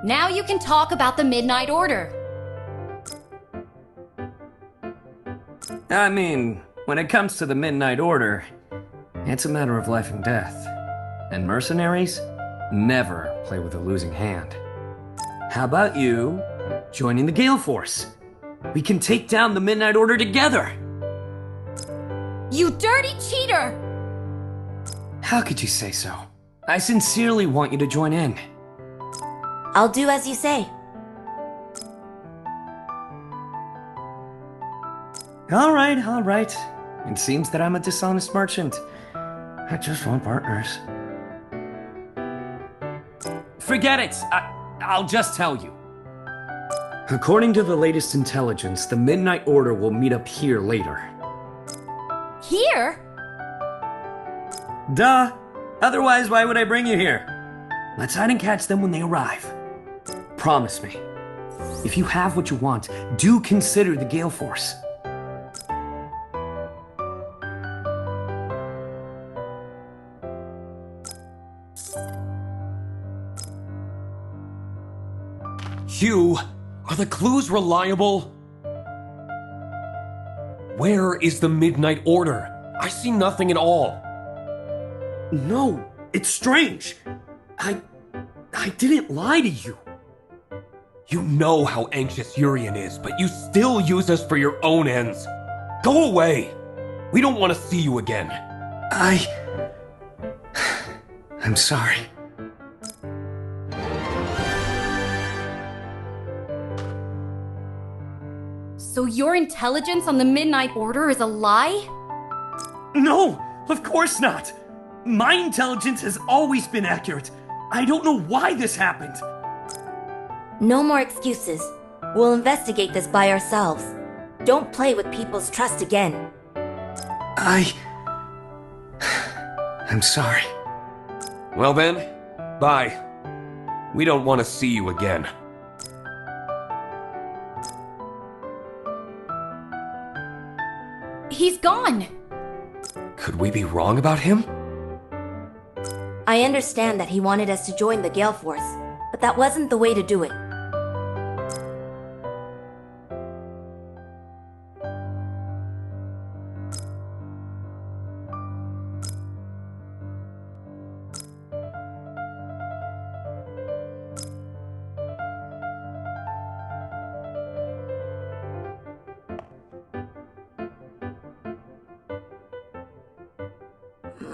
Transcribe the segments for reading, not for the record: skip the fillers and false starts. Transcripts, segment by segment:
Now you can talk about the Midnight Order. I mean, when it comes to the Midnight Order, it's a matter of life and death. And mercenaries never play with a losing hand. How about you joining the Gale Force? We can take down the Midnight Order together! You dirty cheater! How could you say so? I sincerely want you to join in. I'll do as you say. All right. It seems that I'm a dishonest merchant. I just want partners. Forget it! I'll just tell you. According to the latest intelligence, the Midnight Order will meet up here later. Here? Duh! Otherwise, why would I bring you here? Let's hide and catch them when they arrive. Promise me. If you have what you want, do consider the Gale Force. Hugh, are the clues reliable? Where is the Midnight Order? I see nothing at all. No, it's strange. I didn't lie to you. You know how anxious Urian is, but you still use us for your own ends. Go away. We don't want to see you again. I'm sorry. So your intelligence on the Midnight Order is a lie? No, of course not. My intelligence has always been accurate. I don't know why this happened. No more excuses. We'll investigate this by ourselves. Don't play with people's trust again. I'm sorry. Well then, bye. We don't want to see you again. He's gone! Could we be wrong about him? I understand that he wanted us to join the Gale Force, but that wasn't the way to do it.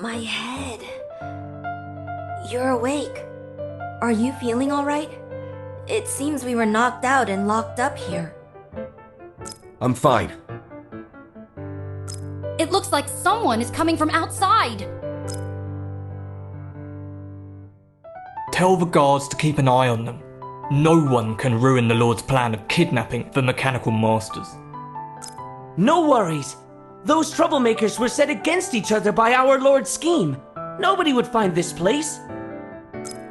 My head. You're awake. Are you feeling alright? It seems we were knocked out and locked up here. I'm fine. It looks like someone is coming from outside! Tell the guards to keep an eye on them. No one can ruin the Lord's plan of kidnapping the Mechanical Masters. No worries. Those troublemakers were set against each other by our Lord's scheme. Nobody would find this place.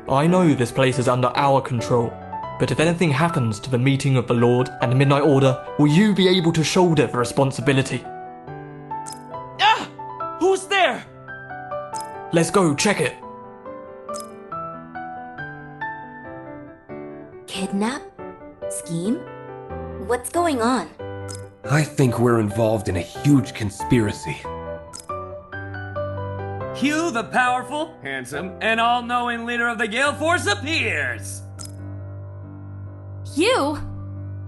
I know this place is under our control, but if anything happens to the meeting of the Lord and the Midnight Order, will you be able to shoulder the responsibility? Ah! Who's there? Let's go check it. Kidnap? Scheme? What's going on? I think we're involved in a huge conspiracy. Hugh, the powerful, handsome, and all-knowing leader of the Gale Force appears! You?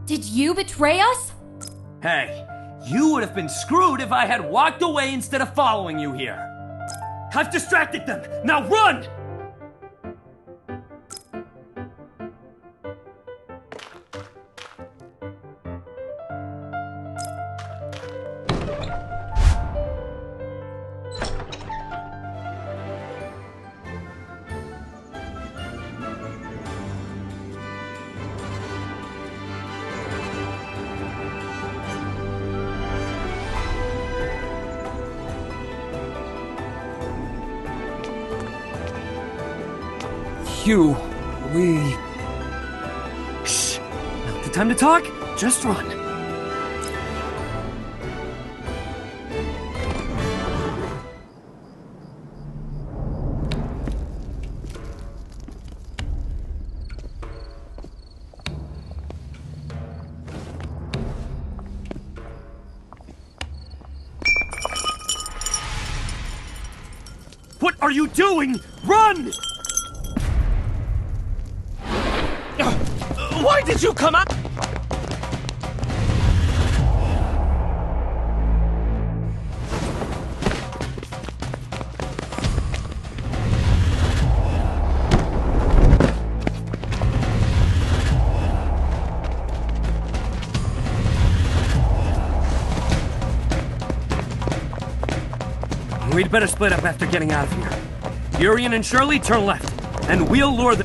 Did you betray us? Hey, you would have been screwed if I had walked away instead of following you here. I've distracted them. Now run! Hugh, we... Shh! Not the time to talk. Just run. What are you doing? Run! Why did you come out? We'd better split up after getting out of here. Urian and Shirley, turn left, and we'll lure the...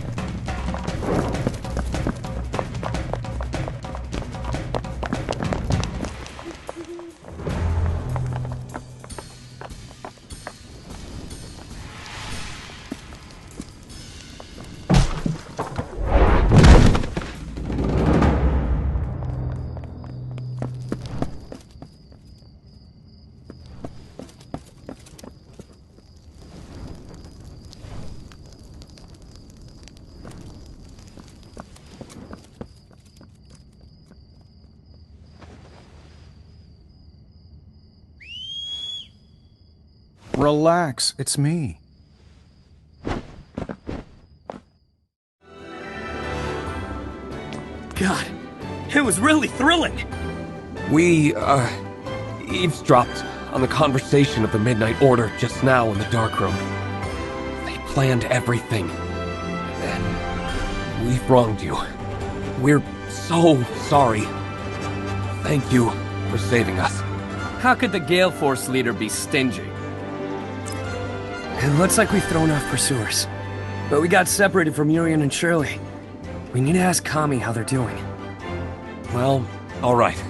Relax, it's me. God, it was really thrilling! We, eavesdropped on the conversation of the Midnight Order just now in the dark room. They planned everything. And we've wronged you. We're so sorry. Thank you for saving us. How could the Gale Force leader be stingy? It looks like we've thrown off pursuers. But we got separated from Urian and Shirley. We need to ask Kami how they're doing. Well, alright.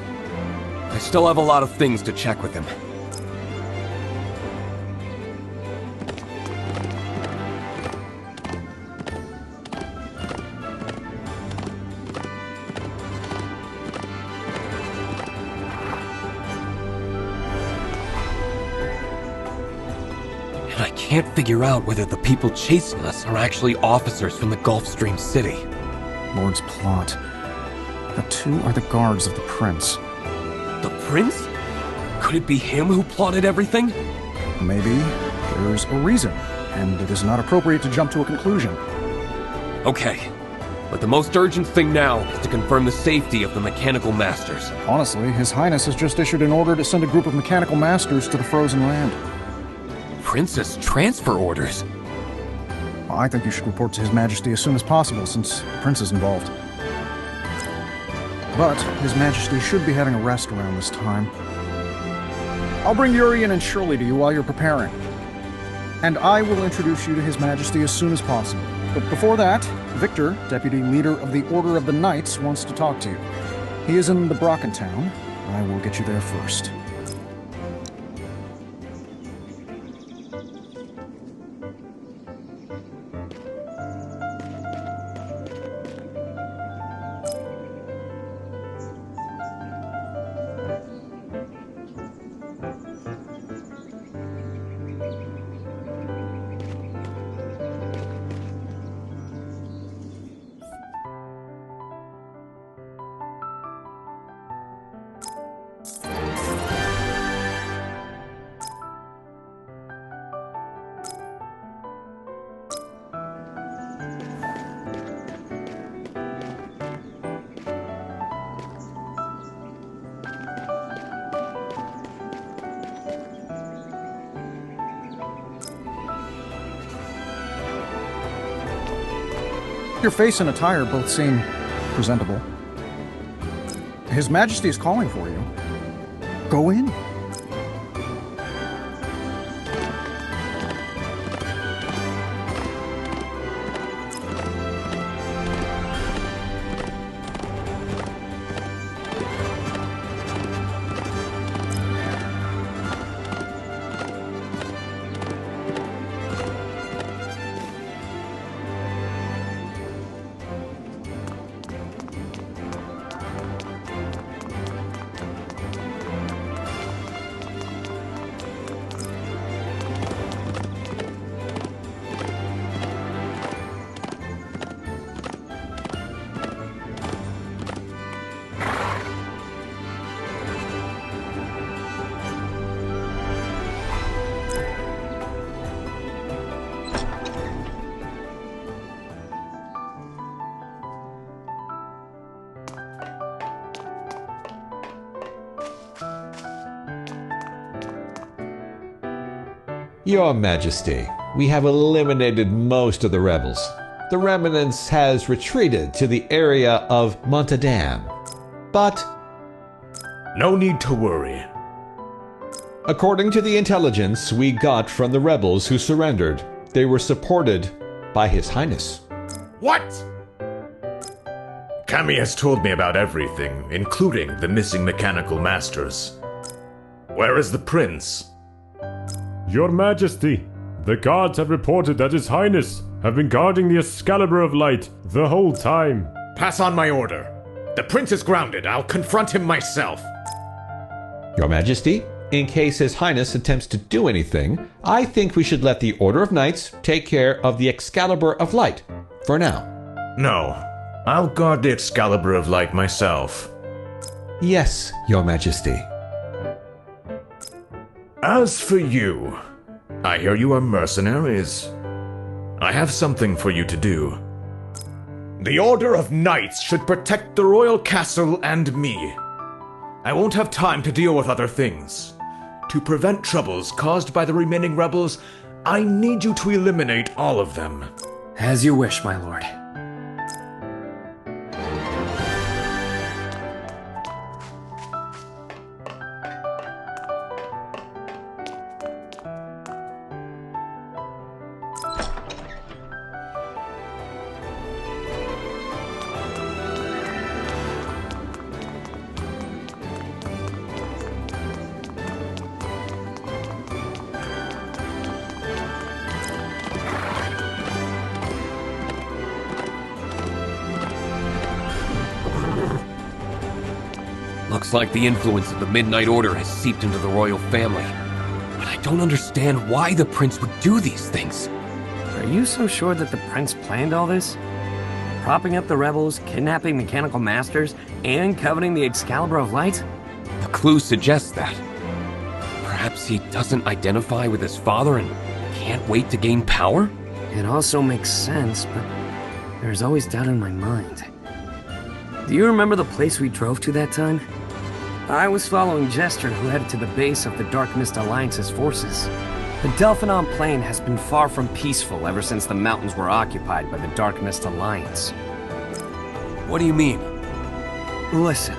I still have a lot of things to check with him. And I can't figure out whether the people chasing us are actually officers from the Gulfstream City. Lord's plot. The two are the guards of the prince. The prince? Could it be him who plotted everything? Maybe there's a reason, and it is not appropriate to jump to a conclusion. Okay, but the most urgent thing now is to confirm the safety of the mechanical masters. Honestly, His Highness has just issued an order to send a group of mechanical masters to the frozen land. Princess transfer orders? I think you should report to His Majesty as soon as possible, since the prince is involved. But His Majesty should be having a rest around this time. I'll bring Urian and Shirley to you while you're preparing. And I will introduce you to His Majesty as soon as possible. But before that, Victor, Deputy Leader of the Order of the Knights, wants to talk to you. He is in the Brocken town. I will get you there first. Your face and attire both seem presentable. His Majesty is calling for you. Go in. Your Majesty, we have eliminated most of the rebels. The remnants has retreated to the area of Montadam. But no need to worry. According to the intelligence we got from the rebels who surrendered, they were supported by His Highness. What? Kami has told me about everything, including the missing mechanical masters. Where is the prince? Your Majesty, the guards have reported that His Highness have been guarding the Excalibur of Light the whole time. Pass on my order. The prince is grounded. I'll confront him myself. Your Majesty, in case His Highness attempts to do anything, I think we should let the Order of Knights take care of the Excalibur of Light, for now. No, I'll guard the Excalibur of Light myself. Yes, Your Majesty. As for you, I hear you are mercenaries. I have something for you to do. The Order of Knights should protect the royal castle and me. I won't have time to deal with other things. To prevent troubles caused by the remaining rebels, I need you to eliminate all of them. As you wish, my lord. Looks like the influence of the Midnight Order has seeped into the royal family. But I don't understand why the prince would do these things. Are you so sure that the prince planned all this? Propping up the rebels, kidnapping mechanical masters, and coveting the Excalibur of Light? The clue suggests that. Perhaps he doesn't identify with his father and can't wait to gain power? It also makes sense, but there's always doubt in my mind. Do you remember the place we drove to that time? I was following Jester, who headed to the base of the Dark Mist Alliance's forces. The Delphinon Plain has been far from peaceful ever since the mountains were occupied by the Dark Mist Alliance. What do you mean? Listen,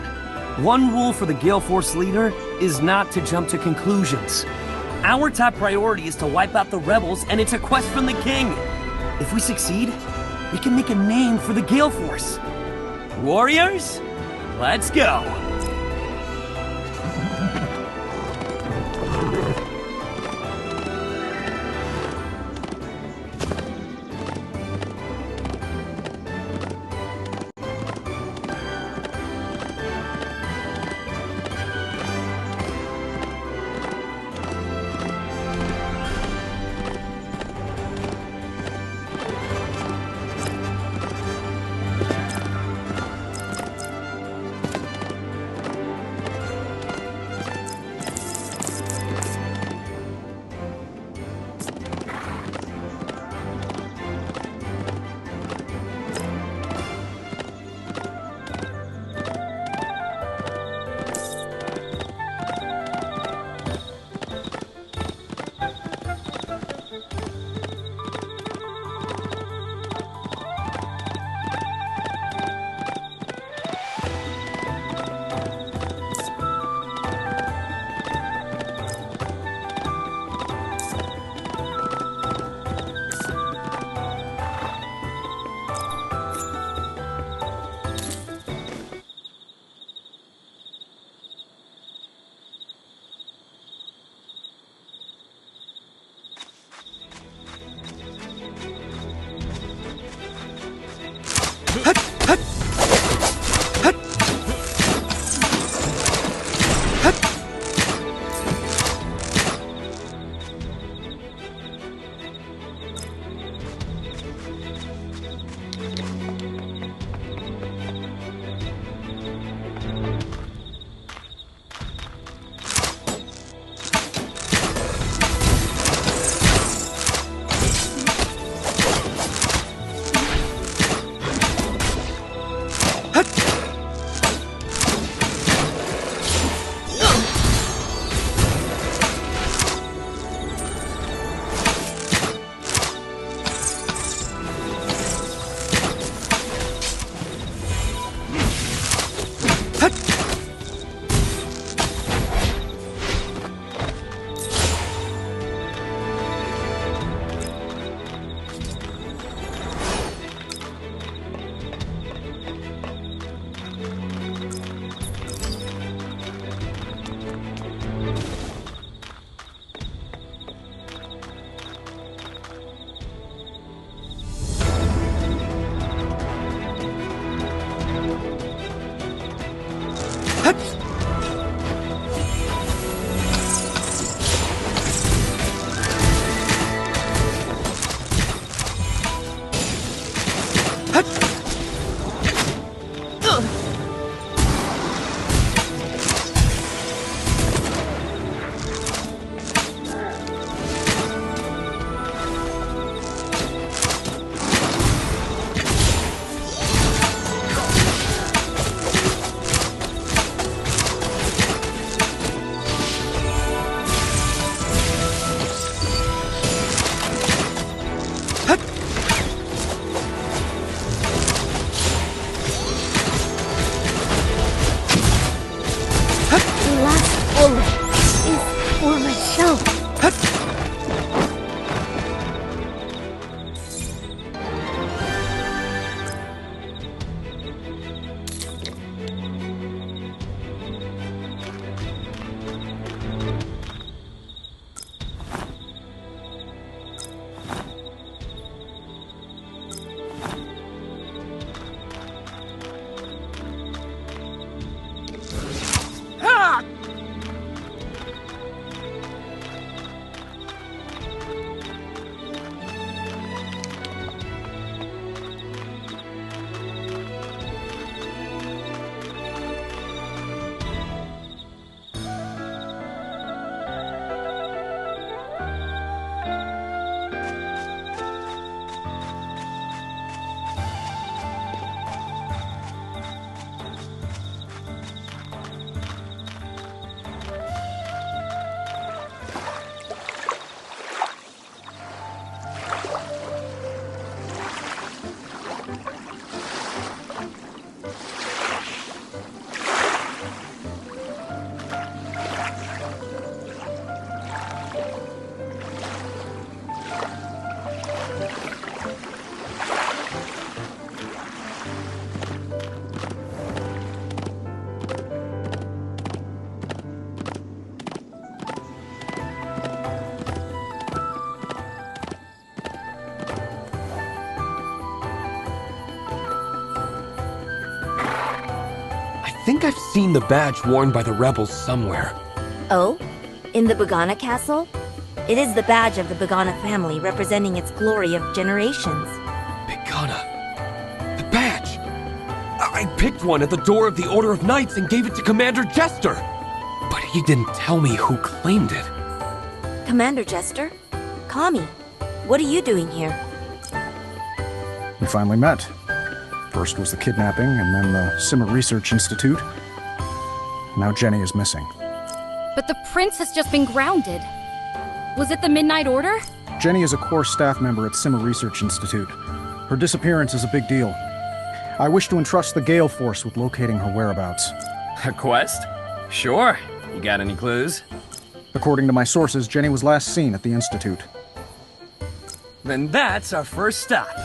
one rule for the Gale Force leader is not to jump to conclusions. Our top priority is to wipe out the rebels, and it's a quest from the king. If we succeed, we can make a name for the Gale Force. Warriors, let's go! Go! I think I've seen the badge worn by the rebels somewhere. Oh? In the Bagana castle? It is the badge of the Bagana family, representing its glory of generations. Pagana. The badge! I picked one at the door of the Order of Knights and gave it to Commander Jester! But he didn't tell me who claimed it. Commander Jester? Kami, what are you doing here? We finally met. First was the kidnapping, and then the Simmer Research Institute. Now Jenny is missing. But the prince has just been grounded. Was it the Midnight Order? Jenny is a core staff member at Simmer Research Institute. Her disappearance is a big deal. I wish to entrust the Gale Force with locating her whereabouts. A quest? Sure. You got any clues? According to my sources, Jenny was last seen at the Institute. Then that's our first stop.